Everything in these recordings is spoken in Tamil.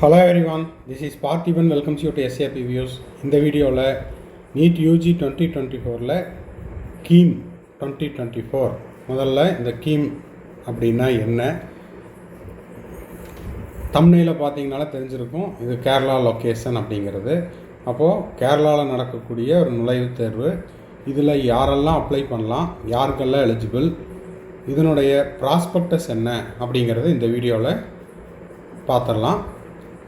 Hello everyone, this is Parthiban welcomes you to SAP Views. இந்த வீடியோவில் NEET UG 2024ல் கீம் 2024 முதல்ல இந்த கீம் அப்படின்னா என்ன தம்ப்நெயிலில் பார்த்தீங்கனால தெரிஞ்சிருக்கும். இது கேரளா லொக்கேஷன் அப்படிங்கிறது. அப்போது கேரளாவில் நடக்கக்கூடிய ஒரு நுழைவுத் தேர்வு. இதில் யாரெல்லாம் அப்ளை பண்ணலாம், யாருக்கெல்லாம் எலிஜிபிள், இதனுடைய ப்ராஸ்பெக்டஸ் என்ன அப்படிங்கிறது இந்த வீடியோவில் பார்த்துடலாம்.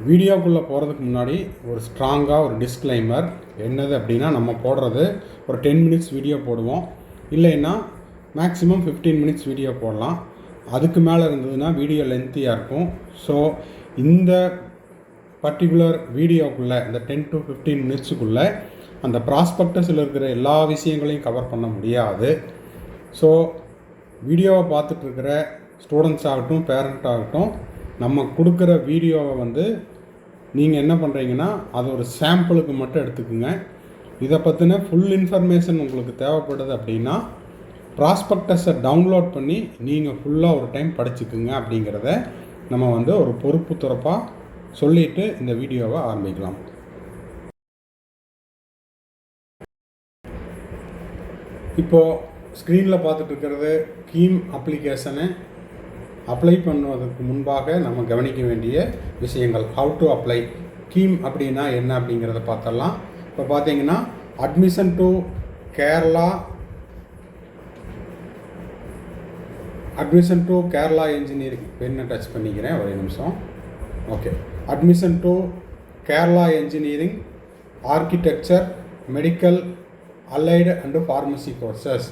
வீடியோக்குள்ளே போகிறதுக்கு முன்னாடி ஒரு ஸ்ட்ராங்காக ஒரு டிஸ்க்ளைமர் என்னது அப்படின்னா, நம்ம போடுறது ஒரு 10 மினிட்ஸ் வீடியோ போடுவோம், இல்லைன்னா மேக்ஸிமம் 15 மினிட்ஸ் வீடியோ போடலாம். அதுக்கு மேலே இருந்ததுன்னா வீடியோ லென்த்தியாக இருக்கும். ஸோ இந்த பர்டிகுலர் வீடியோக்குள்ளே இந்த 10 to 15 மினிட்ஸுக்குள்ளே அந்த ப்ராஸ்பெக்டஸில் இருக்கிற எல்லா விஷயங்களையும் கவர் பண்ண முடியாது. ஸோ வீடியோவை பார்த்துட்ருக்கிற ஸ்டூடெண்ட்ஸ் ஆகட்டும், பேரண்ட் ஆகட்டும், நம்ம கொடுக்குற வீடியோவை நீங்கள் என்ன பண்ணுறீங்கன்னா அது ஒரு சாம்பிளுக்கு மட்டும் எடுத்துக்குங்க. இதை பற்றின ஃபுல் இன்ஃபர்மேஷன் உங்களுக்கு தேவைப்படுது அப்படின்னா ப்ராஸ்பெக்டஸை டவுன்லோட் பண்ணி நீங்கள் ஃபுல்லாக ஒரு டைம் படிச்சுக்குங்க அப்படிங்கிறத நம்ம ஒரு பொறுப்பு துறப்பாக சொல்லிவிட்டு இந்த வீடியோவை ஆரம்பிக்கலாம். இப்போது ஸ்க்ரீனில் பார்த்துட்ருக்கிறது கீம் அப்ளிகேஷனு. அப்ளை பண்ணுவதற்கு முன்பாக நம்ம கவனிக்க வேண்டிய விஷயங்கள். ஹவு டு அப்ளை கீம் அப்படின்னா என்ன அப்படிங்கிறத பார்த்தரலாம். இப்போ பார்த்தீங்கன்னா அட்மிஷன் டு கேரளா என்ஜினியரிங் பெண்ணை டச் பண்ணிக்கிறேன் ஒரு நிமிஷம். Okay, admission to Kerala engineering, architecture, medical, allied and pharmacy courses.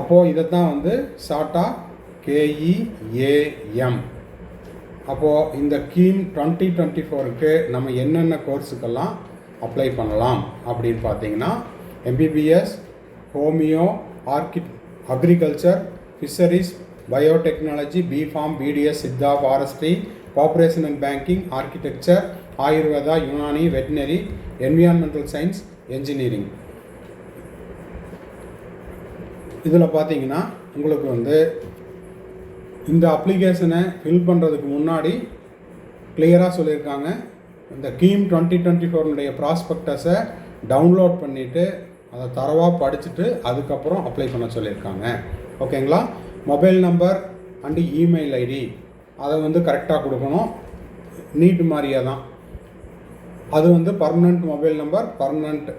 அப்போது இதை தான் ஷார்ட்டாக KEAM. அப்போது இந்த கீம் 2024க்கு நம்ம என்னென்ன கோர்ஸுக்கெல்லாம் அப்ளை பண்ணலாம் அப்படின்னு பார்த்தீங்கன்னா, MBBS, homeo, agriculture, fisheries, biotechnology, B Pharm, BDS, Siddha, forestry, cooperation and banking, architecture, Ayurveda, Unani, veterinary, environmental science, engineering. இதில் பார்த்தீங்கன்னா உங்களுக்கு இந்த அப்ளிகேஷனை ஃபில் பண்ணுறதுக்கு முன்னாடி கிளியராக சொல்லியிருக்காங்க. இந்த கீம் 2024 ப்ராஸ்பெக்டஸை டவுன்லோட் பண்ணிவிட்டு அதை தரவாக படிச்சுட்டு அதுக்கப்புறம் அப்ளை பண்ண சொல்லியிருக்காங்க. ஓகேங்களா? Mobile number and email ID அதை கரெக்டாக கொடுக்கணும். நீட் மாதிரியே தான் அது permanent mobile number, permanent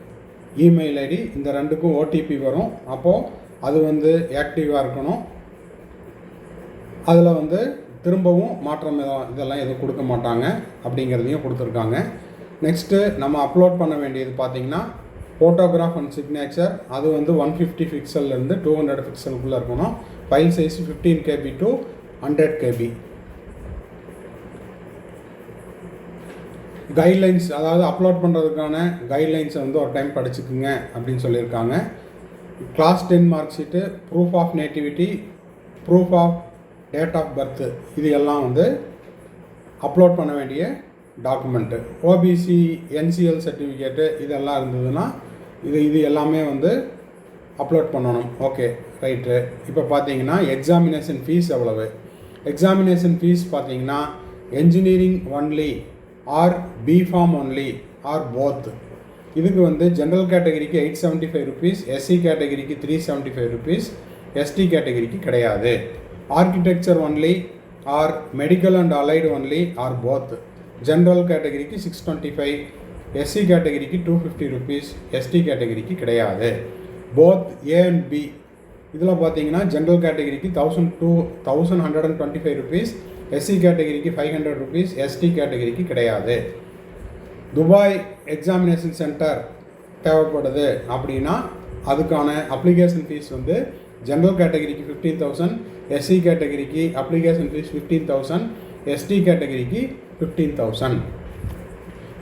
email ID, இந்த ரெண்டுக்கும் OTP வரும். அப்போது அது ஆக்டிவாக இருக்கணும். அதில் திரும்பவும் மாற்றம் இதெல்லாம் எதுவும் கொடுக்க மாட்டாங்க அப்படிங்கிறதையும் கொடுத்துருக்காங்க. நெக்ஸ்ட்டு நம்ம அப்லோட் பண்ண வேண்டியது பார்த்திங்கன்னா ஃபோட்டோகிராஃப் அண்ட் சிக்னேச்சர். அது 150 பிக்சல்லேருந்து 200 பிக்சலுக்குள்ளே இருக்கணும். File size 15 KB to 100 KB. Guidelines, அதாவது அப்லோட் பண்ணுறதுக்கான கைட்லைன்ஸை ஒரு டைம் படிச்சுக்குங்க அப்படின்னு சொல்லியிருக்காங்க. Class 10 mark sheet, proof of nativity, proof of date of birth, இது எல்லாம் அப்லோட் பண்ண வேண்டிய டாக்குமெண்ட்டு. OBC NCL சர்டிஃபிகேட்டு இதெல்லாம் இருந்ததுன்னா இது எல்லாமே அப்லோட் பண்ணணும். Okay, right. இப்போ பார்த்தீங்கன்னா எக்ஸாமினேஷன் ஃபீஸ் எவ்வளவு? எக்ஸாமினேஷன் ஃபீஸ் பார்த்தீங்கன்னா engineering only or B Pharm only or both. இதுக்கு ஜென்ரல் கேட்டகரிக்கு 875 rupees, SC கேட்டகரிக்கு 375 rupees, ST கேட்டகரிக்கு கிடையாது. Architecture only or medical and allied only or both. General கேட்டகரிக்கு 625, SC கேட்டகரிக்கு 250 rupees, ST கேட்டகரிக்கு கிடையாது. போத் A and B இதில் பார்த்தீங்கன்னா ஜென்ரல் கேட்டகரிக்கு 1125 rupees, SC கேட்டகரிக்கு 500 rupees, ST கேட்டகரிக்கு கிடையாது. துபாய் எக்ஸாமினேஷன் சென்டர் தேவைப்படுது அப்படின்னா அதுக்கான அப்ளிகேஷன் ஃபீஸ் ஜென்ரல் கேட்டகரிக்கு 15,000, SC கேட்டகரிக்கு அப்ளிகேஷன் ஃபீஸ் 15,000, ST கேட்டகரிக்கு 15,000.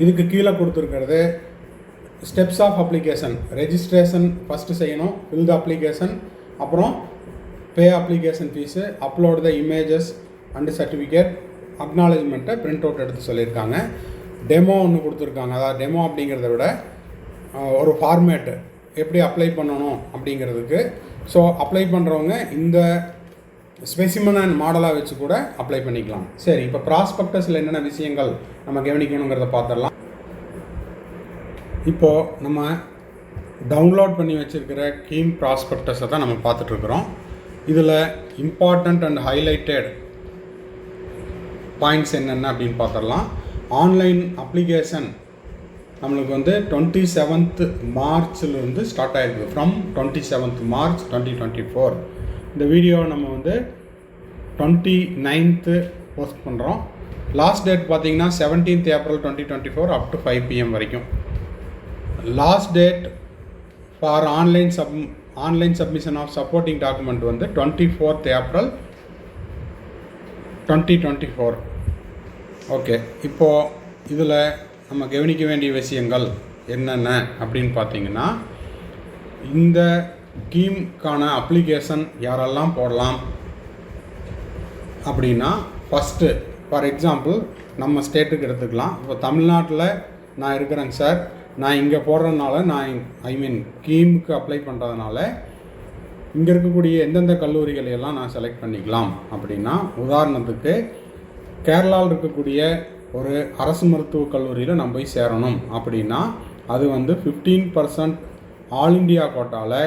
இதுக்கு கீழே கொடுத்துருக்கிறது steps of application. Registration first செய்யணும், ஃபில் த அப்ளிகேஷன், அப்புறம் pay application fees, upload the images and certificate, அக்னாலேஜ்மெண்ட்டை பிரிண்ட் அவுட் எடுத்து சொல்லியிருக்காங்க. டெமோ ஒன்று கொடுத்துருக்காங்க. அதாவது டெமோ அப்படிங்கிறத விட ஒரு ஃபார்மேட்டு எப்படி அப்ளை பண்ணணும் அப்படிங்கிறதுக்கு. ஸோ அப்ளை பண்ணுறவங்க இந்த ஸ்பெசிமன் அண்ட் மாடலாக வச்சு கூட அப்ளை பண்ணிக்கலாம். சரி, இப்போ ப்ராஸ்பெக்டஸில் என்னென்ன விஷயங்கள் நம்ம கவனிக்கணுங்கிறத பார்த்துடலாம். இப்போது நம்ம டவுன்லோட் பண்ணி வச்சுருக்கிற கீம் ப்ராஸ்பெக்டஸை தான் நம்ம பார்த்துட்ருக்குறோம். இதில் இம்பார்ட்டண்ட் அண்ட் ஹைலைட்டட் பாயிண்ட்ஸ் என்னென்ன அப்படின்னு பார்த்துடலாம். ஆன்லைன் அப்ளிகேஷன் நம்மளுக்கு வந்து 27th மார்ச்லேருந்து ஸ்டார்ட் ஆகிருக்கு. From 27th March 2024. இந்த வீடியோவை நம்ம வந்து 29th போஸ்ட் பண்ணுறோம். லாஸ்ட் டேட் பார்த்திங்கன்னா 17th April 2024 up to 5 PM வரைக்கும். Last date for online submission of supporting document வந்து 24th April 2024. ஓகே, இப்போது இதில் நம்ம கவனிக்க வேண்டிய விஷயங்கள் என்னென்ன அப்படின்னு பார்த்தீங்கன்னா, இந்த ஸ்கீம்க்கான அப்ளிகேஷன் யாரெல்லாம் போடலாம் அப்படின்னா, ஃபஸ்ட்டு ஃபார் எக்ஸாம்பிள் நம்ம ஸ்டேட்டுக்கு எடுத்துக்கலாம். இப்போ தமிழ்நாட்டில் நான் இருக்கிறேங்க சார், நான் இங்கே போடுறதுனால ஸ்கீமுக்கு அப்ளை பண்ணுறதுனால இங்கே இருக்கக்கூடிய எந்தெந்த கல்லூரிகளை எல்லாம் நான் செலக்ட் பண்ணிக்கலாம் அப்படின்னா, உதாரணத்துக்கு கேரளாவில் இருக்கக்கூடிய ஒரு அரசு மருத்துவக் கல்லூரியில் நம்ம போய் சேரணும் அப்படின்னா அது வந்து 15% ஆல் இண்டியா கோட்டாவில்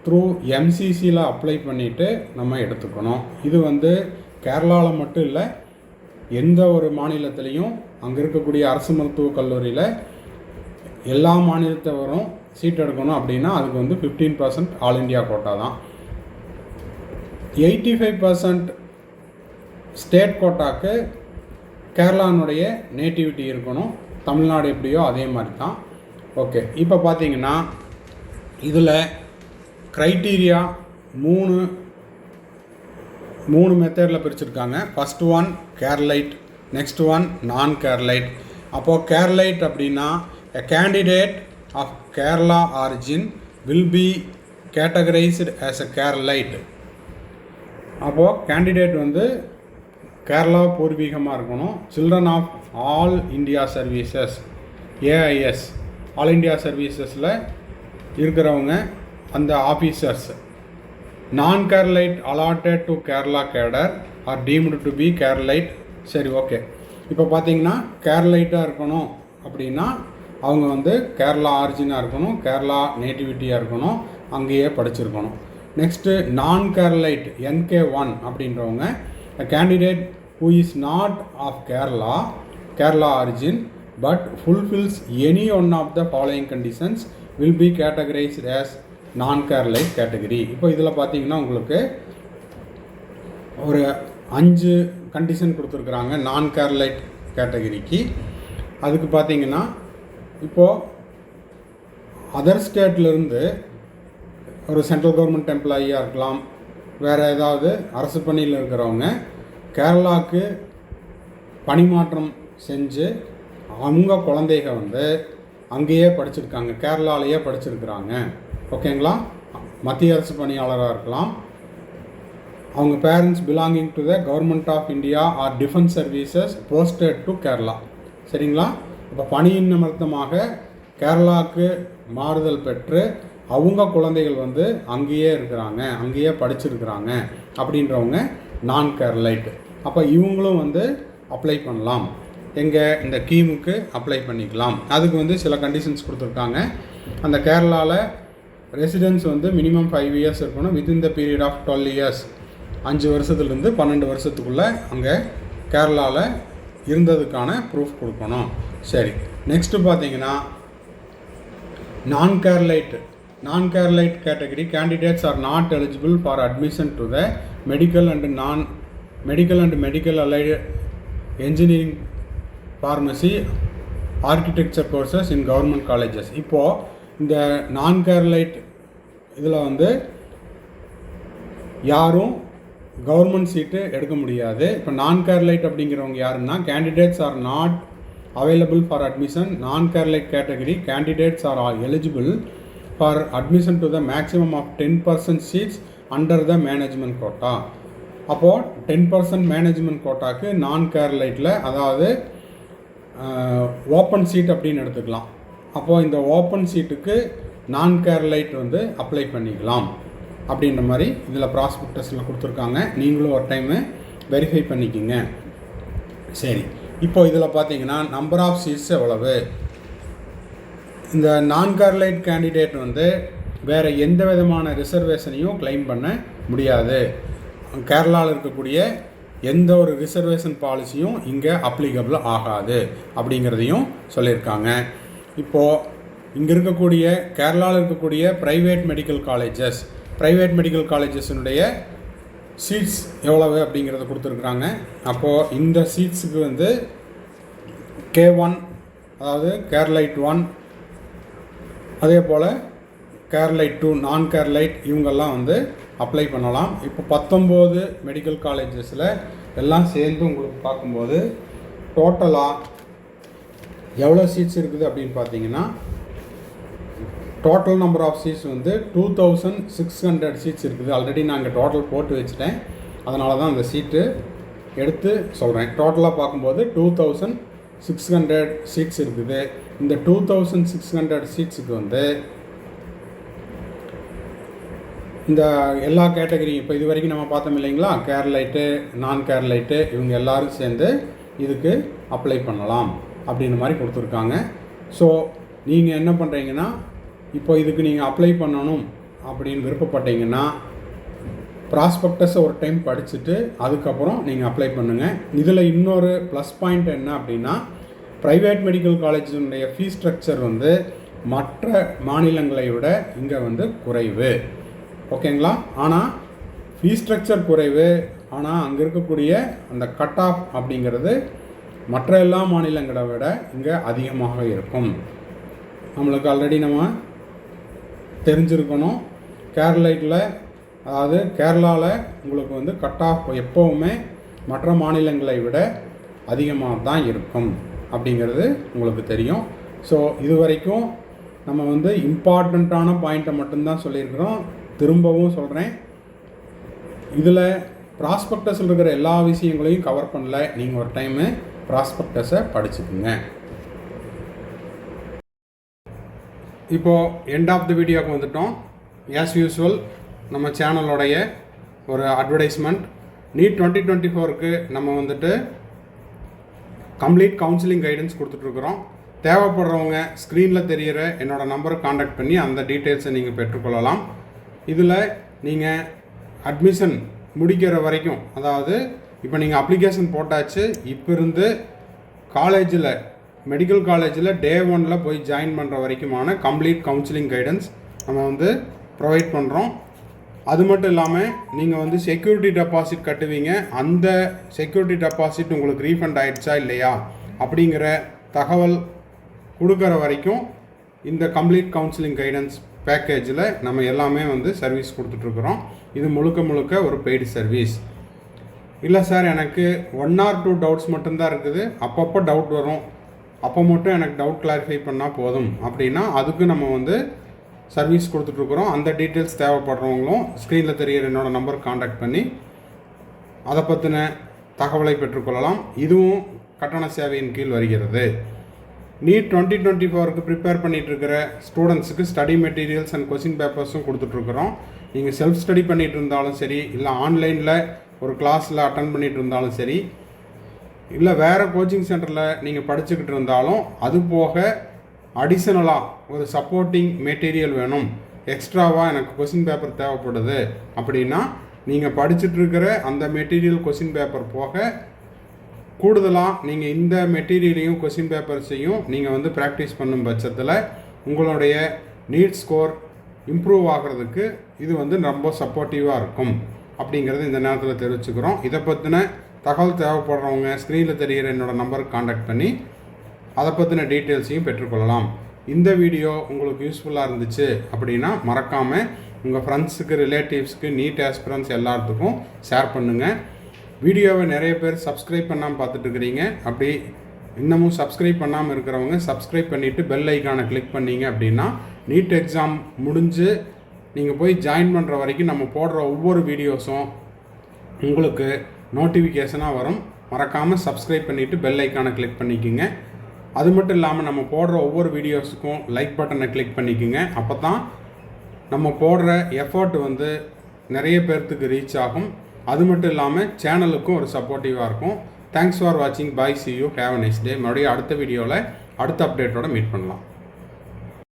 த்ரூ எம்சிசியில் அப்ளை பண்ணிவிட்டு நம்ம எடுத்துக்கணும். இது வந்து கேரளாவில் மட்டும் இல்லை, எந்த ஒரு மாநிலத்திலையும் அங்கே இருக்கக்கூடிய அரசு மருத்துவக் கல்லூரியில் எல்லா மாநிலத்தவரும் சீட் எடுக்கணும் அப்படின்னா அதுக்கு வந்து 15% ஆல் இண்டியா கோட்டா தான். 85% ஸ்டேட் கோட்டாக்கு கேரளானுடைய நேட்டிவிட்டி இருக்கணும். தமிழ்நாடு எப்படியோ அதே மாதிரி தான். ஓகே, இப்போ பார்த்தீங்கன்னா இதில் க்ரைட்டீரியா மூணு மெத்தடில் பிரிச்சுருக்காங்க. First one Keralite, next one non Keralite. அப்போது கேரளைட் அப்படின்னா a candidate of Kerala origin will be categorized as a Keralite. அப்போது கேண்டிடேட் வந்து கேரளா பூர்வீகமாக இருக்கணும். Children of all India services, AIS, all India சர்வீசஸில் இருக்கிறவங்க அந்த officers. Non Keralite allotted to Kerala cadre are deemed to be Keralite. சரி, ஓகே. இப்போ பார்த்தீங்கன்னா கேரளைட்டாக இருக்கணும் அப்படின்னா அவங்க வந்து கேரளா ஆரிஜினாக இருக்கணும், கேரளா நேட்டிவிட்டியாக இருக்கணும், அங்கேயே படிச்சிருக்கணும். நெக்ஸ்ட்டு நான் கேரளைட் NK1 அப்படின்றவங்க candidate who is not of Kerala origin but fulfills any one of the following conditions will be categorized as non-Keralite category. இப்போ இதில் பார்த்தீங்கன்னா உங்களுக்கு ஒரு 5 கண்டிஷன் கொடுத்துருக்குறாங்க நான் கேரளைட் கேட்டகரிக்கு. அதுக்கு பார்த்தீங்கன்னா இப்போது அதர் ஸ்டேட்லேருந்து ஒரு சென்ட்ரல் கவர்மெண்ட் எம்ப்ளாயியாக இருக்கலாம், வேறு ஏதாவது அரசு பணியில் இருக்கிறவங்க கேரளாவுக்கு பணிமாற்றம் செஞ்சு அவங்க குழந்தைங்க வந்து அங்கேயே படிச்சிருக்காங்க, கேரளாலேயே படிச்சிருக்கிறாங்க. ஓகேங்களா? மத்திய அரசு பணியாளராக இருக்கலாம், அவங்க parents belonging to the government of India or defence services posted to Kerala. சரிங்களா? இப்போ பணியின் நிமித்தமாக கேரளாவுக்கு மாறுதல் பெற்று அவங்க குழந்தைகள் வந்து அங்கேயே இருக்கிறாங்க, அங்கேயே படிச்சிருக்கிறாங்க அப்படின்றவங்க நான் கேரளைட். அப்போ இவங்களும் வந்து அப்ளை பண்ணலாம், எங்கள் இந்த ஸ்கீமுக்கு அப்ளை பண்ணிக்கலாம். அதுக்கு வந்து சில கண்டிஷன்ஸ் கொடுத்துருக்காங்க. அந்த கேரளாவில் ரெசிடென்ஸ் வந்து மினிமம் 5 years இருக்கணும், within the period of 12 years, 5 வருஷத்துலேருந்து 12 வருஷத்துக்குள்ளே அங்கே கேரளாவில் இருந்ததுக்கான ப்ரூஃப் கொடுக்கணும். சரி, நெக்ஸ்ட்டு பார்த்தீங்கன்னா நான் Keralite category candidates R not eligible for admission to the medical and medical allied engineering, pharmacy, architecture courses in government colleges. இப்போது இந்த நான் கேரளைட் இதில் வந்து யாரும் கவர்மெண்ட் சீட்டு எடுக்க முடியாது. இப்போ நான் கேரளைட் அப்படிங்கிறவங்க யாருன்னா candidates R not available for admission. Non-Keralite category candidates are eligible for admission to the maximum of 10% seats under the management quota. அப்போது 10% மேனேஜ்மெண்ட் கோட்டாக்கு நான் கேரளைட்டில், அதாவது ஓப்பன் சீட் அப்படின்னு எடுத்துக்கலாம். அப்போது இந்த ஓப்பன் சீட்டுக்கு நான் கேரளைட் வந்து அப்ளை பண்ணிக்கலாம். அப்படின்ற மாதிரி இதில் ப்ராஸ்பெக்டஸில் கொடுத்துருக்காங்க. நீங்களும் ஒரு டைமு வெரிஃபை பண்ணிக்கிங்க. சரி, இப்போ இதில் பார்த்தீங்கன்னா நம்பர் ஆஃப் சீட்ஸ் எவ்வளவு. இந்த நான் கேரளைட் கேண்டிடேட் வந்து வேறு எந்த விதமான ரிசர்வேஷனையும் கிளைம் பண்ண முடியாது. கேரளாவில் இருக்கக்கூடிய எந்த ஒரு ரிசர்வேஷன் பாலிசியும் இங்கே அப்ளிகபிள் ஆகாது அப்படிங்கிறதையும் சொல்லியிருக்காங்க. இப்போது இங்கே இருக்கக்கூடிய கேரளாவில் இருக்கக்கூடிய ப்ரைவேட் மெடிக்கல் காலேஜஸினுடைய சீட்ஸ் எவ்வளவு அப்படிங்கிறத கொடுத்துருக்குறாங்க. அப்போது இந்த சீட்ஸுக்கு வந்து K1, அதாவது கேரளைட் 1, அதே போல் கேரளைட் 2, நான் கேரளைட் இவங்கெல்லாம் வந்து அப்ளை பண்ணலாம். இப்போ 19 மெடிக்கல் காலேஜஸில் எல்லாம் சேர்ந்து உங்களுக்கு பார்க்கும்போது டோட்டலாக எவ்வளோ சீட்ஸ் இருக்குது அப்படின்னு பார்த்தீங்கன்னா, டோட்டல் நம்பர் ஆஃப் சீட்ஸ் வந்து 2600 சீட்ஸ் இருக்குது. ஆல்ரெடி நான் இங்கே டோட்டல் போட்டு வச்சுட்டேன், அதனால தான் அந்த சீட்டு எடுத்து சொல்கிறேன். டோட்டலாக பார்க்கும்போது 2600 சீட்ஸ் இருக்குது. இந்த 2600 சீட்ஸுக்கு வந்து இந்த எல்லா கேட்டகரியும் இப்போ இது வரைக்கும் நம்ம பார்த்தோம் இல்லைங்களா, கேரளைட்டு, நான் கேரளைட்டு இவங்க எல்லோரும் சேர்ந்து இதுக்கு அப்ளை பண்ணலாம் அப்படின்ற மாதிரி கொடுத்துருக்காங்க. ஸோ நீங்கள் என்ன பண்ணுறீங்கன்னா, இப்போ இதுக்கு நீங்கள் அப்ளை பண்ணணும் அப்படின்னு விருப்பப்பட்டீங்கன்னா ப்ராஸ்பெக்டஸை ஒரு டைம் படிச்சுட்டு அதுக்கப்புறம் நீங்கள் அப்ளை பண்ணுங்கள். இதில் இன்னொரு ப்ளஸ் பாயிண்ட் என்ன அப்படின்னா, ப்ரைவேட் மெடிக்கல் காலேஜினுடைய ஃபீஸ் ஸ்ட்ரக்சர் வந்து மற்ற மாநிலங்களை விட இங்கே வந்து குறைவு. ஓகேங்களா? ஆனால் ஃபீஸ் ஸ்ட்ரக்சர் குறைவு, ஆனால் அங்கே இருக்கக்கூடிய அந்த கட் ஆஃப் அப்படிங்கிறது மற்ற எல்லா மாநிலங்களை விட இங்கே அதிகமாக இருக்கும். நம்மளுக்கு ஆல்ரெடி நம்ம தெரிஞ்சிருக்கணும், கேரளைட்டில், அதாவது கேரளாவில் உங்களுக்கு வந்து கட் ஆஃப் எப்போவுமே மற்ற மாநிலங்களை விட அதிகமாக தான் இருக்கும் அப்படிங்கிறது உங்களுக்கு தெரியும். ஸோ இது வரைக்கும் நம்ம வந்து இம்பார்ட்டண்ட்டான பாயிண்ட்டை மட்டும்தான் சொல்லியிருக்கிறோம். திரும்பவும் சொல்கிறேன், இதில் ப்ராஸ்பெக்டஸில் இருக்கிற எல்லா விஷயங்களையும் கவர் பண்ணல. நீங்கள் ஒரு டைமு ப்ராஸ்பெக்டஸை படிச்சுக்குங்க. இப்போது எண்ட் ஆஃப் தி வீடியோக்கு வந்துட்டோம். ஆஸ் யூஸ்வல் நம்ம சேனலோடைய ஒரு அட்வர்டைஸ்மெண்ட். நீட் 2024க்கு நம்ம வந்துட்டு கம்ப்ளீட் கவுன்சிலிங் கைடன்ஸ் கொடுத்துட்ருக்குறோம். தேவைப்படுறவங்க ஸ்க்ரீனில் தெரிகிற என்னோடய நம்பரை காண்டாக்ட் பண்ணி அந்த டீட்டெயில்ஸை நீங்கள் பெற்றுக்கொள்ளலாம். இதில் நீங்கள் அட்மிஷன் முடிக்கிற வரைக்கும், அதாவது இப்போ நீங்கள் அப்ளிகேஷன் போட்டாச்சு, இப்போ இருந்து காலேஜில், மெடிக்கல் காலேஜில் டே 1ல் போய் ஜாயின் பண்ணுற வரைக்குமான கம்ப்ளீட் கவுன்சிலிங் கைடன்ஸ் நம்ம வந்து ப்ரொவைட் பண்ணுறோம். அது மட்டும் இல்லாமல் நீங்கள் வந்து செக்யூரிட்டி டெபாசிட் கட்டுவீங்க. அந்த செக்யூரிட்டி டெபாசிட் உங்களுக்கு ரீஃபண்ட் ஆகிடுச்சா இல்லையா அப்படிங்கிற தகவல் கொடுக்குற வரைக்கும் இந்த கம்ப்ளீட் கவுன்சிலிங் கைடன்ஸ் பேக்கேஜில் நம்ம எல்லாமே வந்து சர்வீஸ் கொடுத்துட்ருக்குறோம். இது முழுக்க முழுக்க ஒரு பெய்டு சர்வீஸ். இல்லை சார், எனக்கு 1 or 2 டவுட்ஸ் மட்டும்தான் இருக்குது, அப்பப்போ டவுட் வரும், அப்போ மட்டும் எனக்கு டவுட் கிளாரிஃபை பண்ணால் போதும் அப்படின்னா அதுக்கு நம்ம வந்து சர்வீஸ் கொடுத்துட்ருக்குறோம். அந்த டீட்டெயில்ஸ் தேவைப்படுறவங்களும் ஸ்க்ரீனில் தெரிகிற என்னோடய நம்பருக்கு காண்டாக்ட் பண்ணி அதை பற்றின தகவலை பெற்றுக்கொள்ளலாம். இதுவும் கட்டண சேவையின் கீழ் வருகிறது. நீட் 2024க்கு ப்ரிப்பேர் பண்ணிகிட்ருக்கிற ஸ்டூடெண்ட்ஸுக்கு ஸ்டடி மெட்டீரியல்ஸ் அண்ட் கொஸ்டின் பேப்பர்ஸும் கொடுத்துட்ருக்குறோம். நீங்கள் செல்ஃப் ஸ்டடி பண்ணிகிட்டு இருந்தாலும் சரி, இல்லை ஆன்லைனில் ஒரு கிளாஸில் அட்டன் பண்ணிகிட்டு இருந்தாலும் சரி, இல்லை வேறு கோச்சிங் சென்டரில் நீங்கள் படிச்சுக்கிட்டு இருந்தாலும், அது போக அடிஷ்னலாக ஒரு சப்போர்ட்டிங் மெட்டீரியல் வேணும், எக்ஸ்ட்ராவாக எனக்கு கொஸ்டின் பேப்பர் தேவைப்படுது அப்படின்னா நீங்கள் படிச்சுட்ருக்கிற அந்த மெட்டீரியல் கொஸ்டின் பேப்பர் போக கூடுதலாக நீங்கள் இந்த மெட்டீரியலையும் கொஸ்டின் பேப்பர்ஸையும் நீங்கள் வந்து ப்ராக்டிஸ் பண்ணும் பட்சத்தில் உங்களுடைய நீட் ஸ்கோர் இம்ப்ரூவ் ஆகிறதுக்கு இது வந்து ரொம்ப சப்போர்ட்டிவாக இருக்கும் அப்படிங்கிறது இந்த நேரத்தில் தெரிவிச்சுக்கிறோம். இதை பற்றின தகவல் தேவைப்படுறவங்க ஸ்க்ரீனில் தெரிகிற என்னோடய நம்பருக்கு காண்டாக்ட் பண்ணி அதை பற்றின டீட்டெயில்ஸையும் பெற்றுக்கொள்ளலாம். இந்த வீடியோ உங்களுக்கு யூஸ்ஃபுல்லாக இருந்துச்சு அப்படின்னா மறக்காமல் உங்கள் ஃப்ரெண்ட்ஸுக்கு, ரிலேட்டிவ்ஸ்க்கு, நீட் ஆஸ்பிரன்ஸ் எல்லாத்துக்கும் ஷேர் பண்ணுங்கள். வீடியோவை நிறைய பேர் சப்ஸ்கிரைப் பண்ணாமல் பார்த்துட்ருக்கிறீங்க. அப்படி இன்னமும் சப்ஸ்கிரைப் பண்ணாமல் இருக்கிறவங்க சப்ஸ்கிரைப் பண்ணிவிட்டு பெல் ஐக்கானை கிளிக் பண்ணிங்க அப்படின்னா நீட் எக்ஸாம் முடிஞ்சு நீங்கள் போய் ஜாயின் பண்ணுற வரைக்கும் நம்ம போடுற ஒவ்வொரு வீடியோஸும் உங்களுக்கு நோட்டிஃபிகேஷனாக வரும். மறக்காமல் சப்ஸ்கிரைப் பண்ணிவிட்டு பெல் ஐக்கானை கிளிக் பண்ணிக்கோங்க. அது மட்டும் இல்லாமல் நம்ம போடுற ஒவ்வொரு வீடியோஸுக்கும் லைக் பட்டனை கிளிக் பண்ணிக்கோங்க. அப்போ தான் நம்ம போடுற எஃபர்ட் வந்து நிறைய பேர்த்துக்கு ரீச் ஆகும். அது மட்டும் இல்லாமல் சேனலுக்கும் ஒரு சப்போர்ட்டிவாக இருக்கும். தேங்க்ஸ் ஃபார் வாட்சிங். Bye, see you, have a nice day. மறுபடியும் அடுத்த வீடியோவில் அடுத்த அப்டேட்டோட மீட் பண்ணலாம்.